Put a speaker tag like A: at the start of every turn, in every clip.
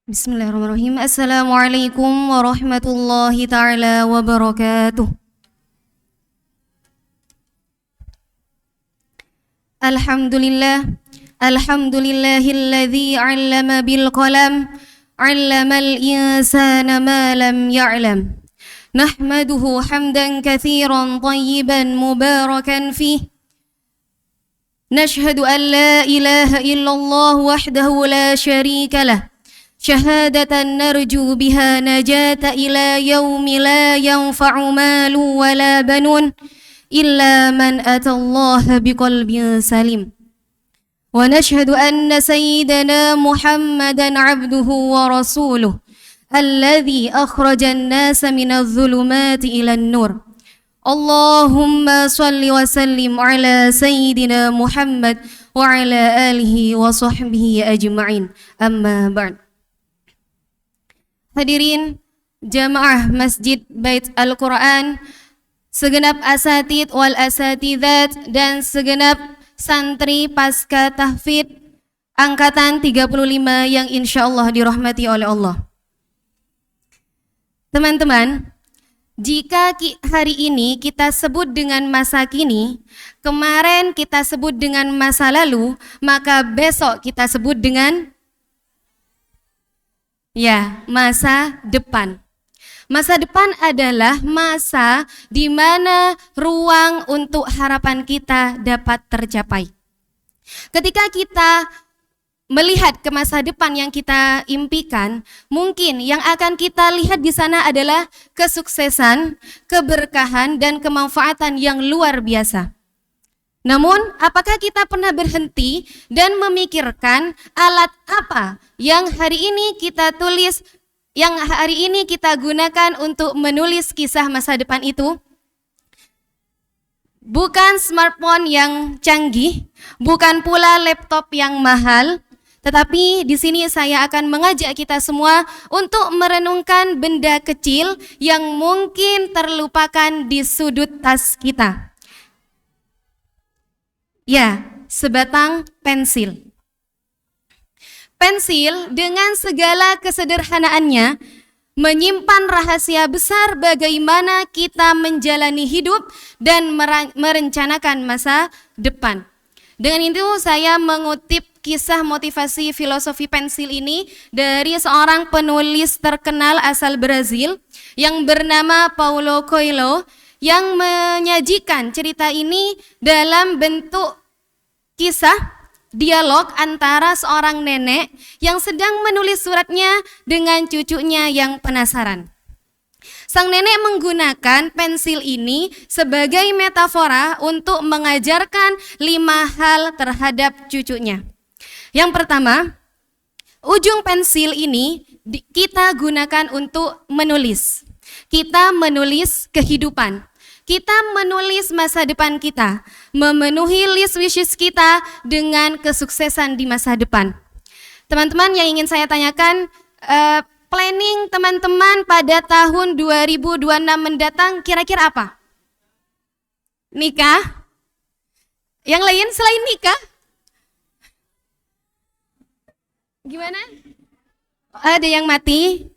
A: Bismillahirrahmanirrahim. Assalamualaikum warahmatullahi ta'ala wabarakatuh. Alhamdulillah. Alhamdulillahilladzi 'allama bil qalam, 'allamal insana ma lam ya'lam. Nahmaduhu hamdan katsiran thayyiban mubarakan fih. Nashhadu an la ilaha illallah wahdahu la syarika lah. Syahadatan narju biha najata ila yaumi la yanfa'u malu wa la banun illa man atallaha biqalbin salim. Wa nashhadu anna sayyidana Muhammadan abduhu wa rasuluh alladhi akhrajan nasa minadh dhulumati ilan nur. Allahumma salli wa sallim ala sayyidina Muhammad wa ala alihi wa sahbihi ajma'in. Amma ba'd. Hadirin jamaah Masjid Bait Al-Quran, segenap asatid wal asatidat dan segenap santri pasca tahfidz angkatan 35 yang insyaallah dirahmati oleh Allah. Teman-teman, jika hari ini kita sebut dengan masa kini, kemarin kita sebut dengan masa lalu, maka besok kita sebut dengan masa depan. Masa depan adalah masa di mana ruang untuk harapan kita dapat tercapai. Ketika kita melihat ke masa depan yang kita impikan, mungkin yang akan kita lihat di sana adalah kesuksesan, keberkahan, dan kemanfaatan yang luar biasa. Namun, apakah kita pernah berhenti dan memikirkan alat apa yang hari ini kita tulis, yang hari ini kita gunakan untuk menulis kisah masa depan itu? Bukan smartphone yang canggih, bukan pula laptop yang mahal, tetapi di sini saya akan mengajak kita semua untuk merenungkan benda kecil yang mungkin terlupakan di sudut tas kita. Sebatang pensil. Pensil dengan segala kesederhanaannya menyimpan rahasia besar bagaimana kita menjalani hidup dan merencanakan masa depan. Dengan itu saya mengutip kisah motivasi filosofi pensil ini dari seorang penulis terkenal asal Brazil yang bernama Paulo Coelho, yang menyajikan cerita ini dalam bentuk kisah dialog antara seorang nenek yang sedang menulis suratnya dengan cucunya yang penasaran. Sang nenek menggunakan pensil ini sebagai metafora untuk mengajarkan 5 hal terhadap cucunya. Yang pertama, ujung pensil ini kita gunakan untuk menulis. Kita menulis kehidupan, kita menulis masa depan kita, memenuhi list wishes kita dengan kesuksesan di masa depan. Teman-teman, yang ingin saya tanyakan, planning teman-teman pada tahun 2026 mendatang kira-kira apa? Nikah? Yang lain selain nikah? Gimana? Ada yang mati?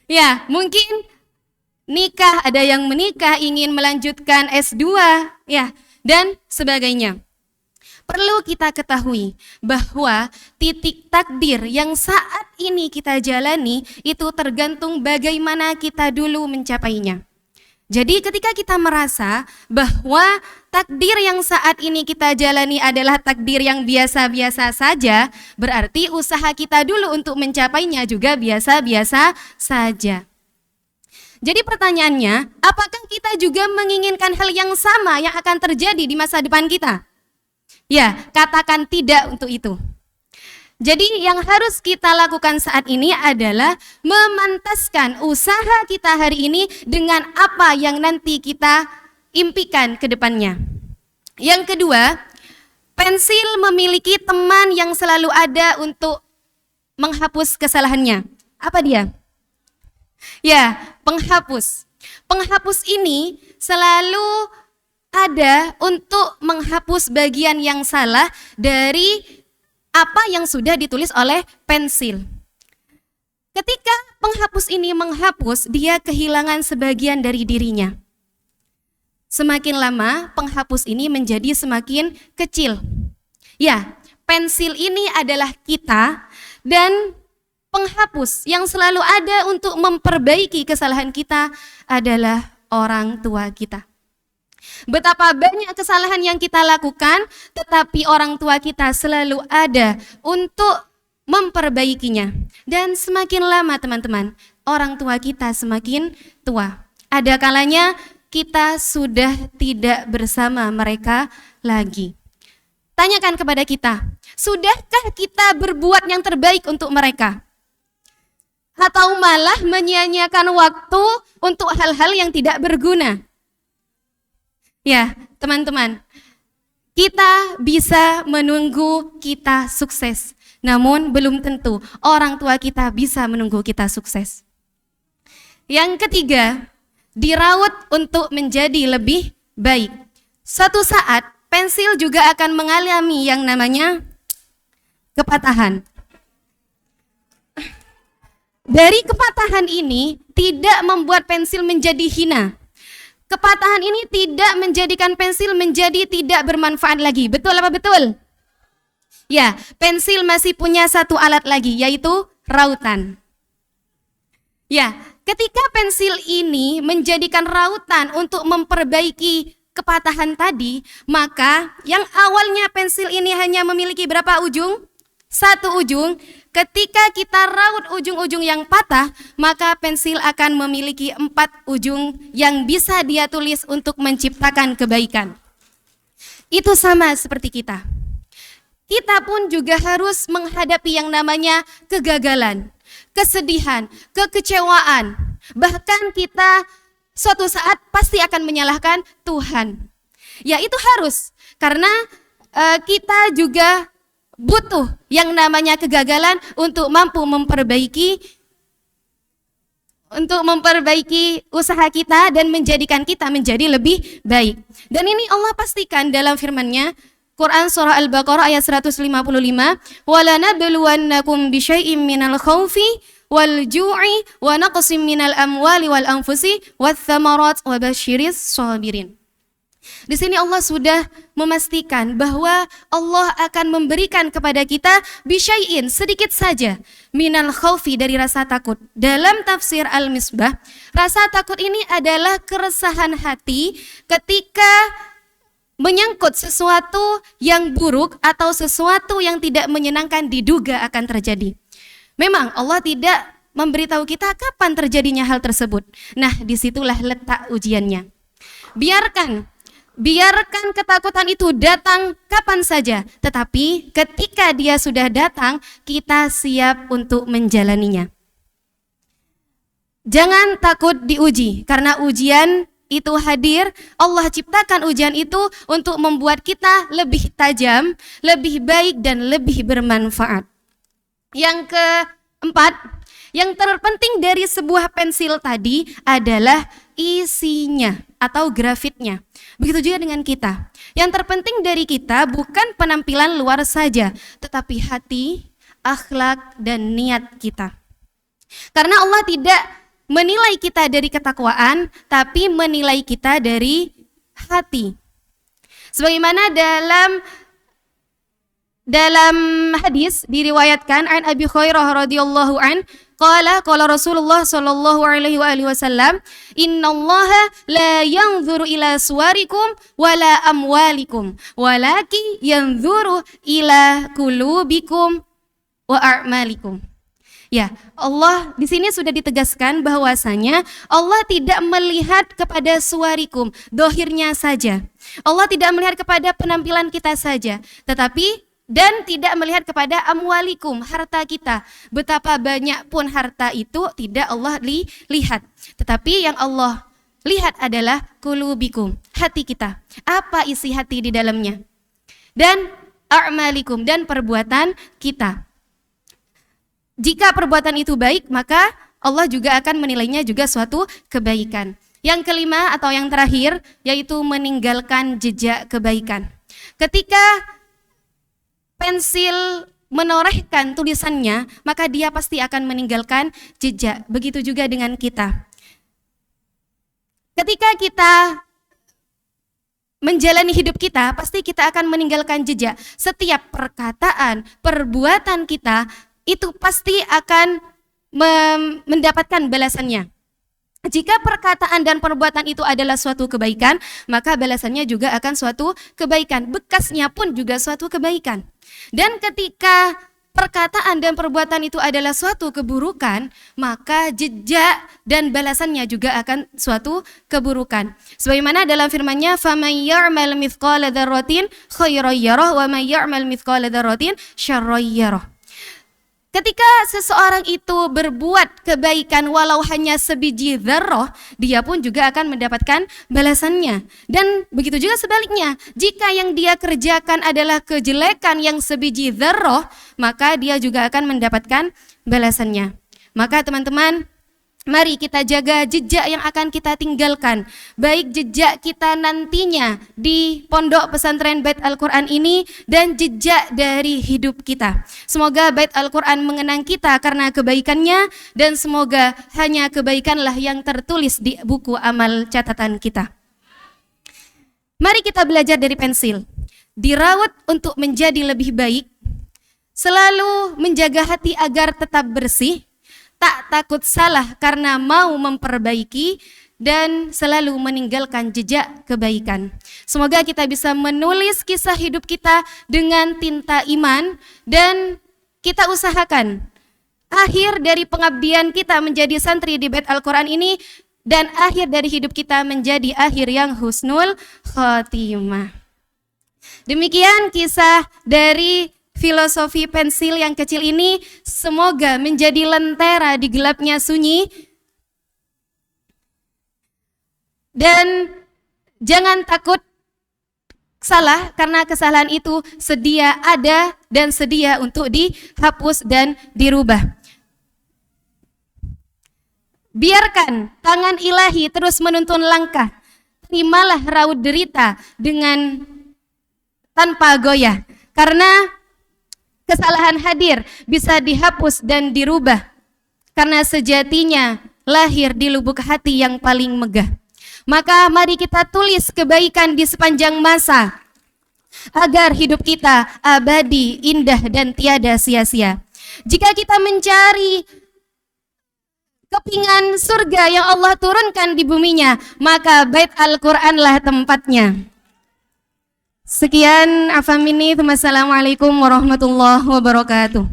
A: Ya, mungkin nikah, ada yang menikah, ingin melanjutkan S2, dan sebagainya. Perlu kita ketahui bahwa titik takdir yang saat ini kita jalani itu tergantung bagaimana kita dulu mencapainya. Jadi ketika kita merasa bahwa takdir yang saat ini kita jalani adalah takdir yang biasa-biasa saja, berarti usaha kita dulu untuk mencapainya juga biasa-biasa saja. Jadi pertanyaannya, apakah kita juga menginginkan hal yang sama yang akan terjadi di masa depan kita? Ya, katakan tidak untuk itu. Jadi yang harus kita lakukan saat ini adalah memantaskan usaha kita hari ini dengan apa yang nanti kita impikan ke depannya. Yang kedua, pensil memiliki teman yang selalu ada untuk menghapus kesalahannya. Apa dia? Ya, penghapus. Penghapus ini selalu ada untuk menghapus bagian yang salah dari apa yang sudah ditulis oleh pensil. Ketika penghapus ini menghapus, dia kehilangan sebagian dari dirinya. Semakin lama, penghapus ini menjadi semakin kecil. Ya, pensil ini adalah kita, dan penghapus yang selalu ada untuk memperbaiki kesalahan kita adalah orang tua kita. Betapa banyak kesalahan yang kita lakukan, tetapi orang tua kita selalu ada untuk memperbaikinya. Dan semakin lama teman-teman, orang tua kita semakin tua. Ada kalanya kita sudah tidak bersama mereka lagi. Tanyakan kepada kita, sudahkah kita berbuat yang terbaik untuk mereka? Atau malah menyia-nyiakan waktu untuk hal-hal yang tidak berguna? Ya, teman-teman, kita bisa menunggu kita sukses, namun belum tentu orang tua kita bisa menunggu kita sukses. Yang ketiga, diraut untuk menjadi lebih baik. Suatu saat, pensil juga akan mengalami yang namanya kepatahan. Dari kepatahan ini tidak membuat pensil menjadi hina. Kepatahan ini tidak menjadikan pensil menjadi tidak bermanfaat lagi. Betul apa betul? Ya, pensil masih punya satu alat lagi, yaitu rautan. Ya, ketika pensil ini menjadikan rautan untuk memperbaiki kepatahan tadi, maka yang awalnya pensil ini hanya memiliki berapa ujung? Satu ujung. Ketika kita raut ujung-ujung yang patah, maka pensil akan memiliki 4 ujung yang bisa dia tulis untuk menciptakan kebaikan. Itu sama seperti kita. Kita pun juga harus menghadapi yang namanya kegagalan, kesedihan, kekecewaan. Bahkan kita suatu saat pasti akan menyalahkan Tuhan. Ya, itu harus, karena kita juga butuh yang namanya kegagalan untuk mampu memperbaiki usaha kita dan menjadikan kita menjadi lebih baik. Dan ini Allah pastikan dalam firman-Nya, Quran surah Al-Baqarah ayat 155, "Walanabluwannakum bisyai'im minal khaufi wal ju'i wa naqsim minal amwali wal anfusi wath thamarat wa basyiris shabirin." Di sini Allah sudah memastikan bahwa Allah akan memberikan kepada kita bisyai'in, sedikit saja, minal khaufi, dari rasa takut. Dalam tafsir Al-Misbah, rasa takut ini adalah keresahan hati ketika menyangkut sesuatu yang buruk atau sesuatu yang tidak menyenangkan diduga akan terjadi. Memang Allah tidak memberitahu kita kapan terjadinya hal tersebut. Nah, disitulah letak ujiannya. Biarkan ketakutan itu datang kapan saja, tetapi ketika dia sudah datang, kita siap untuk menjalaninya. Jangan takut diuji, karena ujian itu hadir. Allah ciptakan ujian itu untuk membuat kita lebih tajam, lebih baik, dan lebih bermanfaat. Yang keempat, yang terpenting dari sebuah pensil tadi adalah isinya atau grafitnya. Begitu juga dengan kita. Yang terpenting dari kita bukan penampilan luar saja, tetapi hati, akhlak, dan niat kita. Karena Allah tidak menilai kita dari ketakwaan, tapi menilai kita dari hati. Sebagaimana dalam hadis diriwayatkan an Abi Hurairah radhiyallahu an, qala Rasulullah sallallahu alaihi wasallam, innallaha la yanzuru ila suwarikum wala amwalikum walakin yanzuru ila qulubikum wa a'malikum. Ya, Allah di sini sudah ditegaskan bahwasanya Allah tidak melihat kepada suwarikum, dohirnya saja. Allah tidak melihat kepada penampilan kita saja, tetapi dan tidak melihat kepada amwalikum, harta kita. Betapa banyak pun harta itu tidak Allah lihat. Tetapi yang Allah lihat adalah qulubikum, hati kita. Apa isi hati di dalamnya? Dan a'malikum, dan perbuatan kita. Jika perbuatan itu baik, maka Allah juga akan menilainya juga suatu kebaikan. Yang kelima atau yang terakhir, yaitu meninggalkan jejak kebaikan. Ketika pensil menorehkan tulisannya, maka dia pasti akan meninggalkan jejak. Begitu juga dengan kita. Ketika kita menjalani hidup kita, pasti kita akan meninggalkan jejak. Setiap perkataan, perbuatan kita, itu pasti akan mendapatkan balasannya. Jika perkataan dan perbuatan itu adalah suatu kebaikan, maka balasannya juga akan suatu kebaikan. Bekasnya pun juga suatu kebaikan. Dan ketika perkataan dan perbuatan itu adalah suatu keburukan, maka jejak dan balasannya juga akan suatu keburukan. Sebagaimana dalam firman-Nya, "Faman ya'mal mithqala dzarratin khairan yarah wa man ya'mal mithqala dzarratin syarran yarah." Ketika seseorang itu berbuat kebaikan walau hanya sebiji dzarrah, dia pun juga akan mendapatkan balasannya. Dan begitu juga sebaliknya, jika yang dia kerjakan adalah kejelekan yang sebiji dzarrah, maka dia juga akan mendapatkan balasannya. Maka teman-teman, mari kita jaga jejak yang akan kita tinggalkan, baik jejak kita nantinya di Pondok Pesantren Bait Al-Quran ini dan jejak dari hidup kita. Semoga Bait Al-Quran mengenang kita karena kebaikannya, dan semoga hanya kebaikanlah yang tertulis di buku amal catatan kita. Mari kita belajar dari pensil. Dirawat untuk menjadi lebih baik, selalu menjaga hati agar tetap bersih, tak takut salah karena mau memperbaiki, dan selalu meninggalkan jejak kebaikan. Semoga kita bisa menulis kisah hidup kita dengan tinta iman, dan kita usahakan akhir dari pengabdian kita menjadi santri di Bait Al-Quran ini, dan akhir dari hidup kita menjadi akhir yang husnul khotimah. Demikian kisah dari filosofi pensil yang kecil ini, semoga menjadi lentera di gelapnya sunyi. Dan jangan takut salah, karena kesalahan itu sedia ada dan sedia untuk dihapus dan dirubah. Biarkan tangan ilahi terus menuntun langkah. Terimalah raut derita dengan tanpa goyah, karena kesalahan hadir bisa dihapus dan dirubah, karena sejatinya lahir di lubuk hati yang paling megah. Maka mari kita tulis kebaikan di sepanjang masa, agar hidup kita abadi, indah, dan tiada sia-sia. Jika kita mencari kepingan surga yang Allah turunkan di buminya, maka Bait Al-Quranlah tempatnya. Sekian, afamini, wassalamualaikum warahmatullahi wabarakatuh.